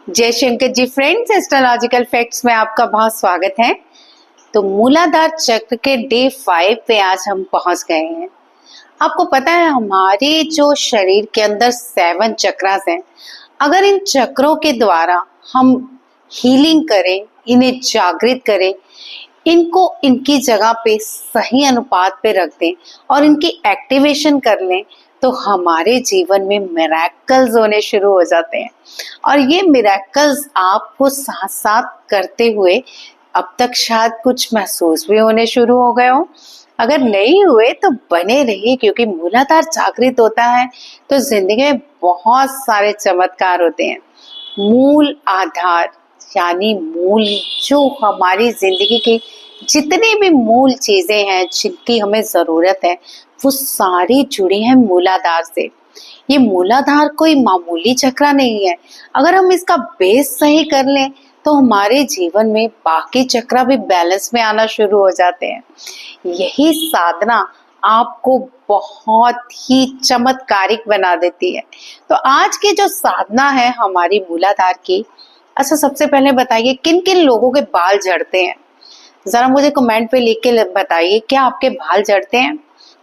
जय Shankar ji friends, astrological facts में आपका बहुत स्वागत है। तो मूलाधार चक्र के डे 5 पे आज हम पहुंच गए हैं। आपको पता है हमारे जो शरीर के अंदर 7 चक्रास हैं, अगर इन चक्रों के द्वारा हम हीलिंग करें, इन्हें जागृत करें, इनको इनकी जगह पे सही अनुपात पे रख दें और इनकी एक्टिवेशन कर लें तो हमारे जीवन में मिरेकल्स होने शुरू हो जाते हैं। और ये मिरेकल्स आपको साथ साथ करते हुए अब तक शायद कुछ महसूस भी होने शुरू हो गए हो। अगर नहीं हुए तो बने रहिए, क्योंकि मूलाधार जागृत होता है तो जिंदगी में बहुत सारे चमत्कार होते हैं। मूल आधार यानी मूल, जो हमारी जिंदगी की जितनी भी मूल चीजें हैं जिनकी हमें जरूरत है वो सारी जुड़ी हैं मूलाधार से। ये मूलाधार कोई मामूली चक्र नहीं है। अगर हम इसका बेस सही कर लें तो हमारे जीवन में बाकी चक्र भी बैलेंस में आना शुरू हो जाते हैं। यही साधना आपको बहुत ही चमत्कारिक बना देती है। तो आज की जो साधना है हमारी मूलाधार की, अच्छा सबसे पहले बताइए किन किन लोगों के बाल झड़ते हैं? जरा मुझे कमेंट पे लिख के बताइए, क्या आपके बाल झड़ते हैं?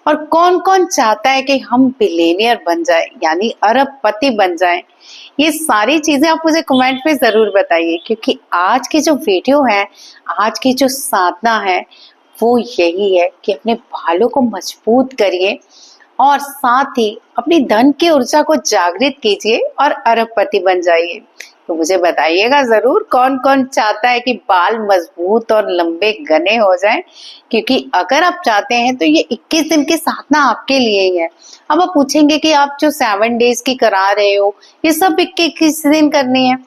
और कौन कौन चाहता है कि हम बिलियनियर बन जाए, यानी अरबपति बन जाएं? ये सारी चीजें आप मुझे कमेंट पे जरूर बताइए, क्योंकि आज की जो वीडियो है, आज की जो साधना है वो यही है कि अपने बालों को मजबूत करिए और साथ ही अपनी धन की ऊर्जा को जागृत कीजिए और अरबपति बन जाइए। तो मुझे बताइएगा जरूर कौन कौन चाहता है कि बाल मजबूत और लंबे घने हो जाएं, क्योंकि अगर आप चाहते हैं तो ये 21 दिन की साधना आपके लिए ही है। अब आप पूछेंगे कि आप जो 7 डेज की करा रहे हो ये सब 21 दिन करनी है।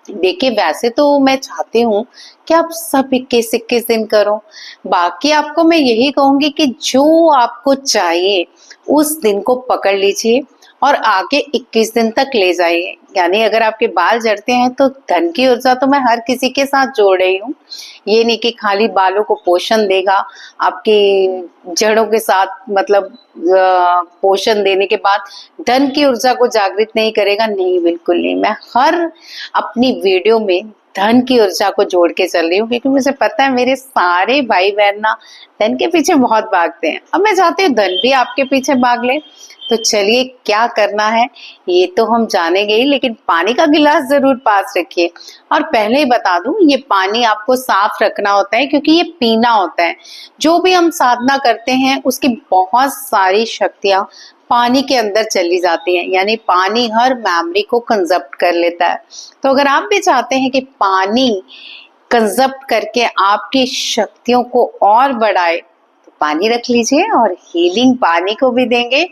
देखिए वैसे तो मैं चाहती हूँ कि आप सब 21 दिन करो। बाकी आपको मैं यही कहूंगी कि जो आपको चाहिए उस दिन को पकड़ लीजिए और आगे 21 दिन तक ले जाइए। यानी अगर आपके बाल झड़ते हैं तो धन की ऊर्जा तो मैं हर किसी के साथ जोड़ रही हूँ। ये नहीं कि खाली बालों को पोषण देगा, आपकी जड़ों के साथ मतलब पोषण देने के बाद धन की ऊर्जा को जागृत नहीं करेगा। नहीं, बिल्कुल नहीं। मैं हर अपनी वीडियो में धन की ऊर्जा को जोड़ के चल रही हूँ, क्योंकि मुझे पता है मेरे सारे भाई बहन ना धन के पीछे बहुत भागते हैं। अब मैं चाहती हूँ धन भी आपके पीछे भाग ले। तो चलिए क्या करना है ये तो हम जानेंगे ही, लेकिन पानी का गिलास जरूर पास रखिए। और पहले ही बता दूं, ये पानी आपको साफ रखना होता है क्योंकि ये पीना होता है। जो भी हम साधना करते हैं उसकी बहुत सारी शक्तियां पानी के अंदर चली जाती हैं, यानी पानी हर मेमोरी को कंजप्ट कर लेता है। तो अगर आप भी चाहते हैं कि पानी कंजप्ट करके आपकी शक्तियों को और बढ़ाए तो पानी रख लीजिए और हीलिंग पानी को भी देंगे।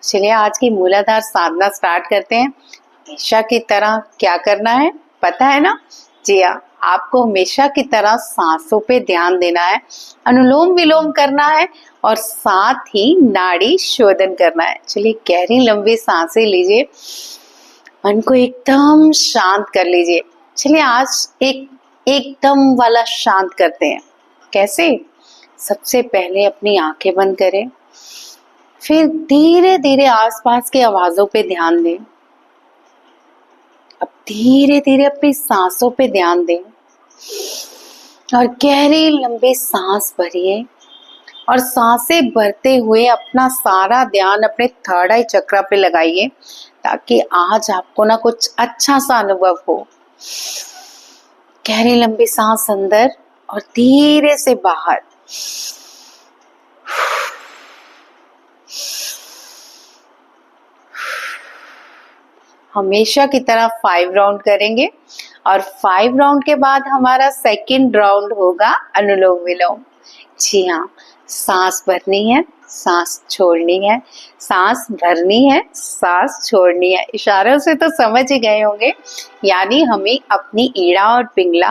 चलिए आज की मूलाधार साधना स्टार्ट करते हैं। हमेशा की तरह क्या करना है पता है ना? जी हाँ, आपको हमेशा की तरह सांसों पे ध्यान देना है, अनुलोम विलोम करना है और साथ ही नाड़ी शोधन करना है। चलिए गहरी लंबी सांसें लीजिए, मन को एकदम शांत कर लीजिए। चलिए आज एकदम वाला शांत करते हैं। कैसे? सबसे पहले अपनी आंखें बंद करें, फिर धीरे धीरे आसपास की आवाजों पे ध्यान दें। अब धीरे धीरे अपनी सांसों पे ध्यान दें और गहरी लंबी सांस भरिए और सांसें भरते हुए अपना सारा ध्यान अपने थर्ड आई चक्र पे लगाइए, ताकि आज आपको ना कुछ अच्छा सा अनुभव हो। गहरी लंबी सांस अंदर और धीरे से बाहर। हमेशा की तरह 5 राउंड करेंगे और 5 राउंड के बाद हमारा सेकंड राउंड होगा अनुलोम विलोम। जी हाँ, सांस भरनी है, सांस छोड़नी है, सांस भरनी है, सांस छोड़नी है। इशारों से तो समझ ही गए होंगे, यानी हमें अपनी ईड़ा और पिंगला,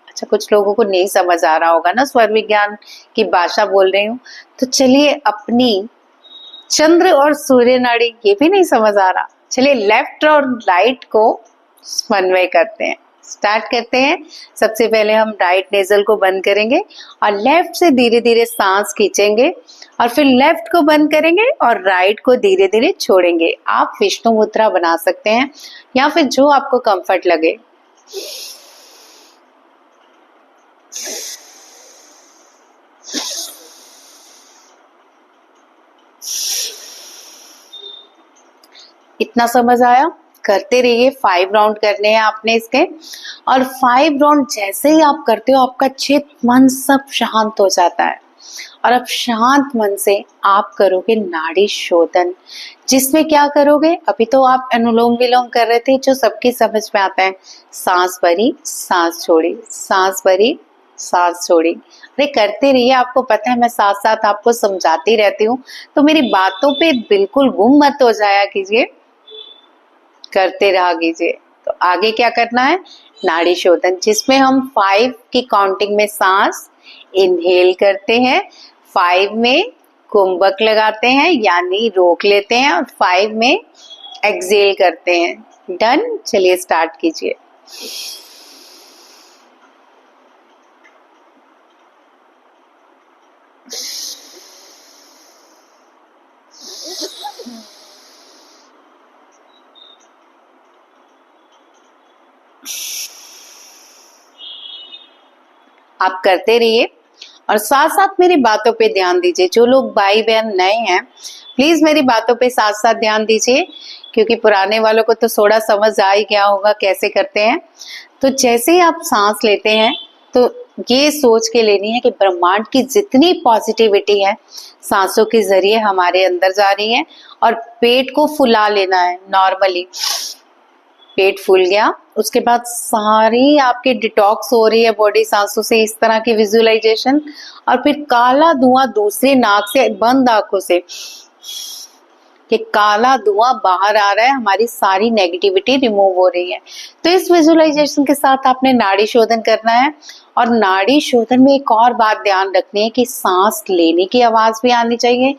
अच्छा कुछ लोगों को नहीं समझ आ रहा होगा ना, स्वर विज्ञान की भाषा बोल रही हूँ, तो चलिए अपनी चंद्र और सूर्य नाड़ी, ये भी नहीं समझ आ रहा, चलिए लेफ्ट और राइट को समन्वय करते हैं। स्टार्ट करते हैं। सबसे पहले हम राइट नेजल को बंद करेंगे और लेफ्ट से धीरे धीरे सांस खींचेंगे और फिर लेफ्ट को बंद करेंगे और राइट को धीरे धीरे छोड़ेंगे। आप विष्णु मुद्रा बना सकते हैं या फिर जो आपको कंफर्ट लगे। इतना समझ आया? करते रहिए। 5 राउंड करने हैं आपने इसके, और 5 राउंड जैसे ही आप करते हो आपका चित मन सब शांत हो जाता है। और अब शांत मन से आप करोगे नाड़ी शोधन, जिसमें क्या करोगे? अभी तो आप अनुलोम विलोम कर रहे थे जो सबकी समझ में आता है। सांस भरी, सांस छोड़ी, सांस भरी, सांस छोड़ी। अरे करते रहिए। आपको पता है मैं साथ साथ आपको समझाती रहती हूँ, तो मेरी बातों पे बिल्कुल गुम मत हो जाया कीजिए, करते रहा कीजिए। तो आगे क्या करना है? नाड़ी शोधन, जिसमें हम 5 की काउंटिंग में सांस इनहेल करते हैं, 5 में कुंभक लगाते हैं यानी रोक लेते हैं, और 5 में एक्सेल करते हैं। डन। चलिए स्टार्ट कीजिए। आप करते रहिए और साथ साथ मेरी बातों पे ध्यान दीजिए। जो लोग भाई बहन नए हैं प्लीज मेरी बातों पे साथ साथ ध्यान दीजिए, क्योंकि पुराने वालों को तो थोड़ा समझ आ ही गया होगा कैसे करते हैं। तो जैसे ही आप सांस लेते हैं तो ये सोच के लेनी है कि ब्रह्मांड की जितनी पॉजिटिविटी है सांसों के जरिए हमारे अंदर जा रही है, और पेट को फुला लेना है। नॉर्मली पेट फूल गया, उसके बाद सारी आपकी डिटॉक्स हो रही है बॉडी सांसों से, इस तरह की विजुअलाइजेशन। और फिर काला धुआं दूसरे नाक से बंद आंखों से, कि काला धुआं बाहर आ रहा है, हमारी सारी नेगेटिविटी रिमूव हो रही है। तो इस विजुअलाइजेशन के साथ आपने नाड़ी शोधन करना है। और नाड़ी शोधन में एक और बात ध्यान रखनी है कि सांस लेने की आवाज भी आनी चाहिए,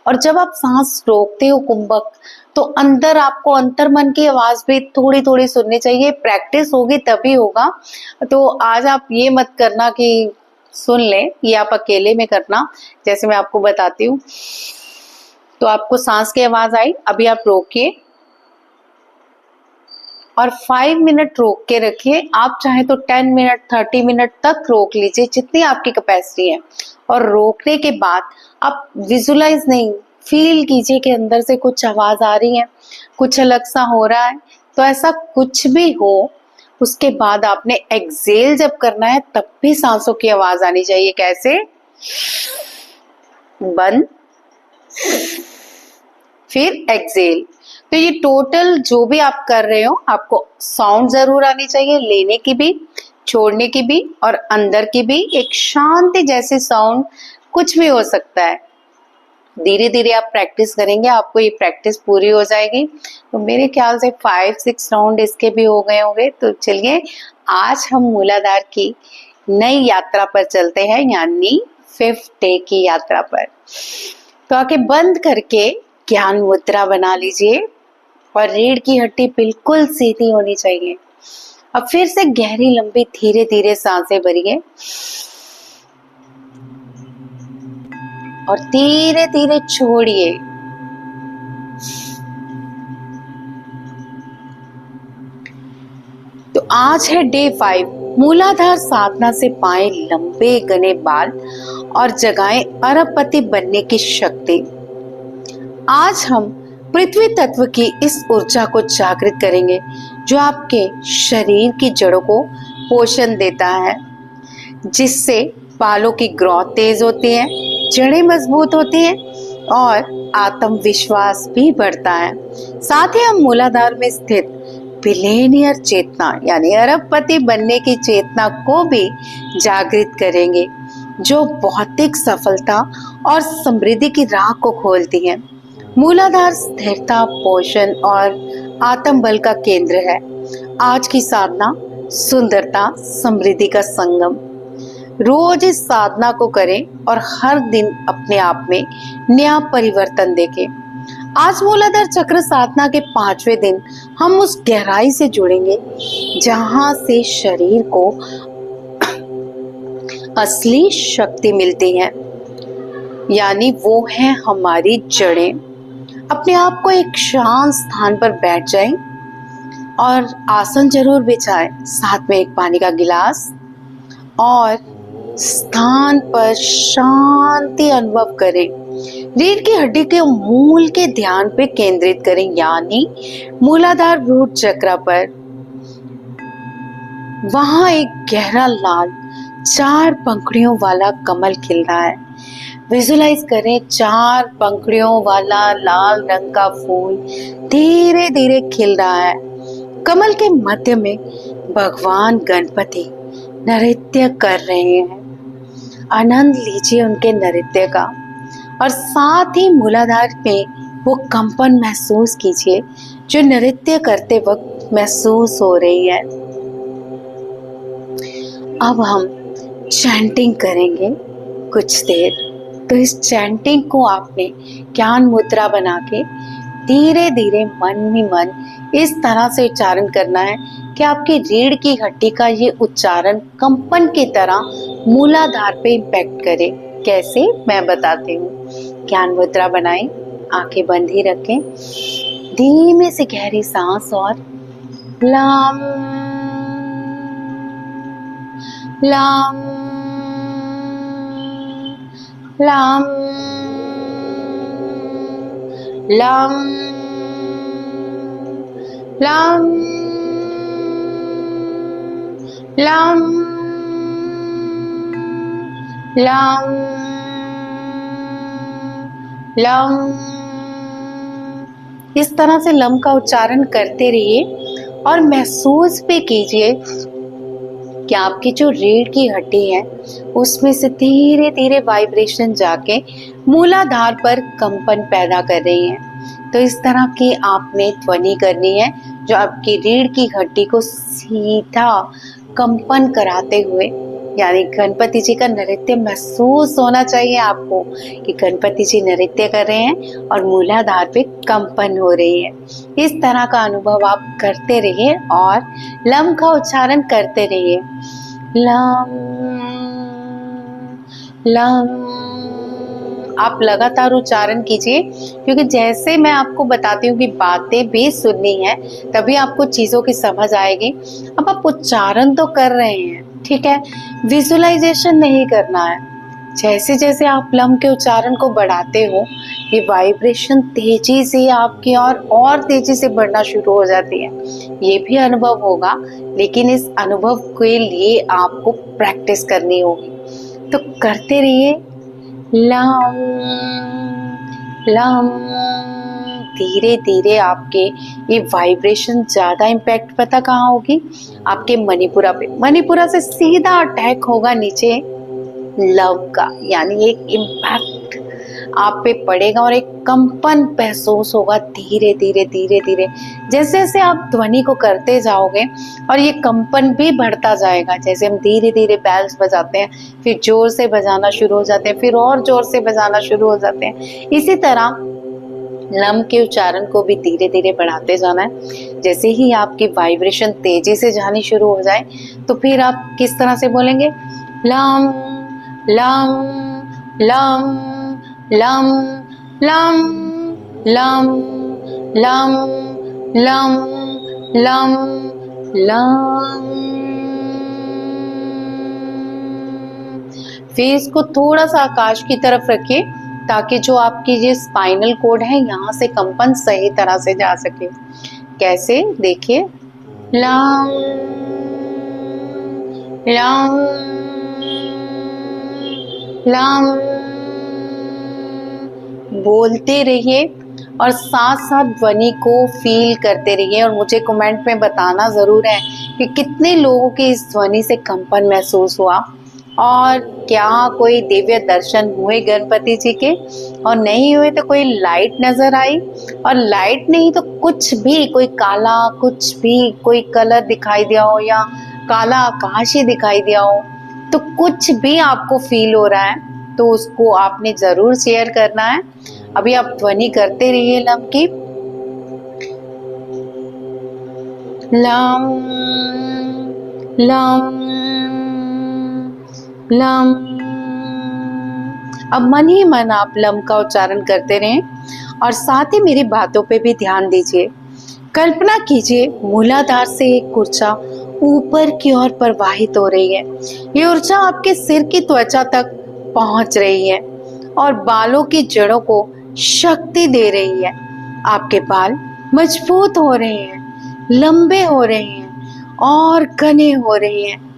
और जब आप सांस रोकते हो कुंभक, तो अंदर आपको अंतर मन की आवाज भी थोड़ी थोड़ी सुननी चाहिए। प्रैक्टिस होगी तभी होगा। तो आज आप ये मत करना कि सुन ले, ये आप अकेले में करना। जैसे मैं आपको बताती हूँ, तो आपको सांस की आवाज आई, अभी आप रोकिए और 5 मिनट रोक के रखिए। आप चाहे तो 10 मिनट 30 मिनट तक रोक लीजिए, जितनी आपकी कैपेसिटी है। और रोकने के बाद आप विजुलाइज नहीं, फील कीजिए कि अंदर से कुछ आवाज आ रही है, कुछ अलग सा हो रहा है। तो ऐसा कुछ भी हो, उसके बाद आपने एक्सेल जब करना है तब भी सांसों की आवाज आनी चाहिए। कैसे? बंद, फिर एक्सेल। तो ये टोटल जो भी आप कर रहे हो आपको साउंड जरूर आनी चाहिए, लेने की भी, छोड़ने की भी, और अंदर की भी। एक शांति जैसी साउंड, कुछ भी हो सकता है। धीरे धीरे आप प्रैक्टिस करेंगे, आपको ये प्रैक्टिस पूरी हो जाएगी। तो मेरे ख्याल से 5-6 राउंड इसके भी हो गए होंगे। तो चलिए आज हम मूलाधार की नई यात्रा पर चलते हैं, यानी 5th डे की यात्रा पर। तो आंखें बंद करके ज्ञान मुद्रा बना लीजिए और रीढ़ की हड्डी बिल्कुल सीधी होनी चाहिए। अब फिर से गहरी लंबी धीरे धीरे सांसें भरिए और धीरे धीरे छोड़िए। तो आज है डे 5। मूलाधार साधना से पाए लंबे घने बाल और जगाएं अरबपति बनने की शक्ति। आज हम पृथ्वी तत्व की इस ऊर्जा को जागृत करेंगे जो आपके शरीर की जड़ों को पोषण देता है, जिससे बालों की ग्रोथ तेज होती है, जड़ें मजबूत होती हैं और आत्मविश्वास भी बढ़ता है। साथ ही हम मूलाधार में स्थित बिलियनियर चेतना यानी अरबपति बनने की चेतना को भी जागृत करेंगे, जो भौतिक सफलता और समृद्धि की राह को खोलती है। मूलाधार स्थिरता, पोषण और आत्मबल का केंद्र है। आज की साधना सुंदरता समृद्धि का संगम। रोज इस साधना को करें और हर दिन अपने आप में नया परिवर्तन देखें। आज मूलाधार चक्र साधना के 5वें दिन हम उस गहराई से जुड़ेंगे जहां से शरीर को असली शक्ति मिलती है, यानी वो है हमारी जड़ें। अपने आप को एक शांत स्थान पर बैठ जाएं और आसन जरूर बिछाएं, साथ में एक पानी का गिलास, और स्थान पर शांति अनुभव करें। रीढ़ की हड्डी के मूल के ध्यान पे केंद्रित करें, यानी मूलाधार रूट चक्र पर। वहां एक गहरा लाल 4 पंखुड़ियों वाला कमल खिल रहा है। विजुलाइज करें 4 पंखुड़ियों वाला लाल रंग का फूल धीरे धीरे खिल रहा है। कमल के मध्य में भगवान गणपति नृत्य कर रहे हैं। आनंद लीजिए उनके नृत्य का और साथ ही मूलाधार में वो कंपन महसूस कीजिए जो नृत्य करते वक्त महसूस हो रही है। अब हम चैंटिंग करेंगे कुछ देर। तो इस चैंटिंग को आपने ज्ञान मुद्रा बना के धीरे धीरे मन ही मन इस तरह से उच्चारण करना है कि आपकी रीढ़ की हड्डी का ये उच्चारण कंपन की तरह मूलाधार पे इम्पैक्ट करे। कैसे, मैं बताती हूँ। ज्ञान मुद्रा बनाएं, आंखें बंद ही रखें, धीमे से गहरी सांस और लाम लाम लाम लाम लाम लाम लाम लम। इस तरह से लम का उच्चारण करते रहिए और महसूस भी कीजिए कि आपकी जो रीढ़ की हड्डी है उसमें से धीरे धीरे वाइब्रेशन जाके मूलाधार पर कंपन पैदा कर रही है। तो इस तरह की आपने ध्वनि करनी है जो आपकी रीढ़ की हड्डी को सीधा कंपन कराते हुए, यानी गणपति जी का नृत्य महसूस होना चाहिए आपको कि गणपति जी नृत्य कर रहे हैं और मूलाधार पे कंपन हो रही है। इस तरह का अनुभव आप करते रहिए और लम का उच्चारण करते रहिए। लम लम आप लगातार उच्चारण कीजिए, क्योंकि जैसे मैं आपको बताती हूँ कि बातें भी सुननी है तभी आपको चीजों की समझ आएगी। अब आप उच्चारण तो कर रहे हैं, ठीक है, विजुअलाइजेशन नहीं करना है। जैसे जैसे आप लम के उच्चारण को बढ़ाते हो ये वाइब्रेशन तेजी से आपकी और तेजी से बढ़ना शुरू हो जाती है। ये भी अनुभव होगा, लेकिन इस अनुभव के लिए आपको प्रैक्टिस करनी होगी। तो करते रहिए लम लम। धीरे धीरे आपके ये वाइब्रेशन ज्यादा इम्पैक्ट पता कहाँ होगी, आपके मणिपुरा पे। मणिपुरा से सीधा अटैक होगा नीचे लव का, यानी एक इम्पैक्ट आप पे पड़ेगा और एक कंपन महसूस होगा धीरे धीरे धीरे धीरे। जैसे जैसे आप ध्वनि को करते जाओगे और ये कंपन भी बढ़ता जाएगा। जैसे हम धीरे धीरे बेल्स बजाते हैं, फिर जोर से बजाना शुरू हो जाते हैं, फिर और जोर से बजाना शुरू हो जाते हैं। इसी तरह लम के उच्चारण को भी धीरे धीरे बढ़ाते जाना है। जैसे ही आपकी वाइब्रेशन तेजी से जानी शुरू हो जाए तो फिर आप किस तरह से बोलेंगे, lump lump lump lump lump lump lump lump lump lump. Face को थोड़ा सा आकाश की तरफ रखिए ताकि जो आपकी ये स्पाइनल कोड है यहाँ से कंपन सही तरह से जा सके। कैसे, देखिए, लम लम लम। बोलते रहिए और साथ साथ ध्वनि को फील करते रहिए और मुझे कमेंट में बताना जरूर है कि कितने लोगों के इस ध्वनि से कंपन महसूस हुआ और क्या कोई दिव्य दर्शन हुए गणपति जी के, और नहीं हुए तो कोई लाइट नजर आई, और लाइट नहीं तो कुछ भी, कोई काला कुछ भी, कोई कलर दिखाई दिया हो या काला आकाश ही दिखाई दिया हो, तो कुछ भी आपको फील हो रहा है तो उसको आपने जरूर शेयर करना है। अभी आप ध्वनि करते रहिए लम की। Lump lump lump. अब मन ही मन आप लम का उच्चारण करते रहें और साथ ही मेरी बातों पे भी ध्यान दीजिए। कल्पना कीजिए मूलाधार से एक ऊर्जा ऊपर की ओर प्रवाहित हो रही है। ये ऊर्जा आपके सिर की त्वचा तक पहुंच रही है और बालों की जड़ों को शक्ति दे रही है। आपके बाल मजबूत हो रहे हैं, लंबे हो रहे हैं और घने हो रहे हैं।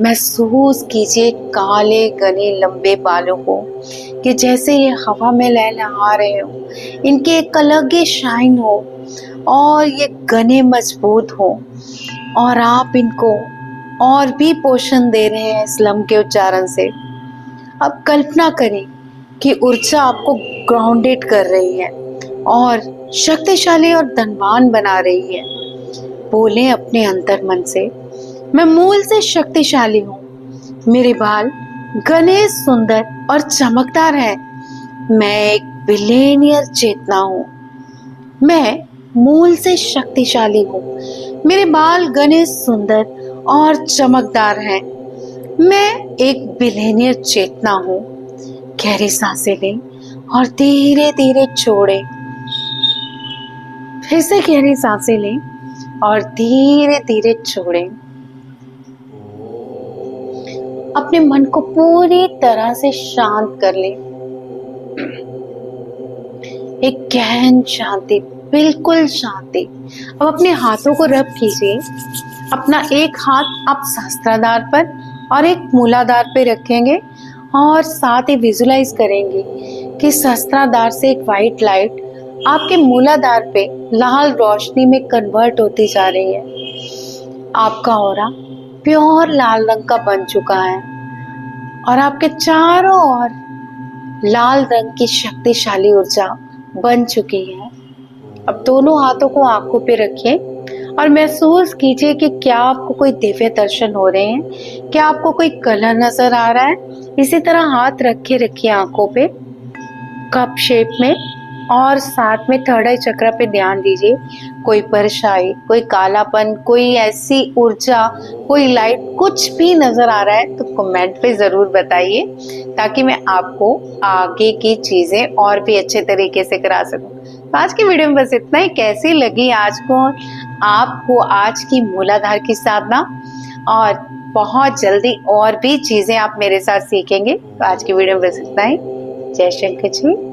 महसूस कीजिए काले घने लंबे बालों को कि जैसे ये हवा में लहलहा रहे हो। इनके एक अलग ही शाइन हो और ये घने मजबूत हो और आप इनको और भी पोषण दे रहे हैं इस लम के उच्चारण से। अब कल्पना करें कि ऊर्जा आपको ग्राउंडेड कर रही है और शक्तिशाली और धनवान बना रही है। बोले अपने अंतर मन से, मैं मूल से शक्तिशाली हूँ। मेरे बाल घने, सुंदर और चमकदार हैं। मैं एक बिलियनियर चेतना हूँ। मैं मूल से शक्तिशाली हूँ। मेरे बाल घने, सुंदर और चमकदार हैं। मैं एक बिलियनियर चेतना हूँ। गहरी सांसें लें और धीरे धीरे छोड़ें। फिर से गहरी सांसें लें और धीरे धीरे छोड़ें। अपने मन को पूरी तरह से शांत कर लें। एक गहन शांति, बिल्कुल शांति। अब अपने हाथों को रब कीजिए। अपना एक हाथ आप सहस्त्राधार पर और एक मूलाधार पे रखेंगे और साथ ही विजुलाइज करेंगे कि सहस्त्राधार से एक वाइट लाइट आपके मूलाधार पे लाल रोशनी में कन्वर्ट होती जा रही है। आपका ऑरा प्योर लाल रंग का बन चुका है और आपके चारों ओर लाल रंग की शक्तिशाली ऊर्जा बन चुकी है। अब दोनों हाथों को आंखों पे रखिए और महसूस कीजिए कि क्या आपको कोई दिव्य दर्शन हो रहे हैं, क्या आपको कोई कलर नजर आ रहा है। इसी तरह हाथ रखे रखिए आंखों पे कप शेप में और साथ में थर्ड आई चक्र पे ध्यान दीजिए। कोई परछाई, कोई कालापन, कोई ऐसी ऊर्जा, कोई लाइट, कुछ भी नजर आ रहा है तो कमेंट पे जरूर बताइए ताकि मैं आपको आगे की चीजें और भी अच्छे तरीके से करा सकूं। तो आज की वीडियो में बस इतना ही। कैसी लगी आज को आपको आज की मूलाधार की साधना, और बहुत जल्दी और भी चीजें आप मेरे साथ सीखेंगे। तो आज की वीडियो में बस इतना ही। जय शंकर जी।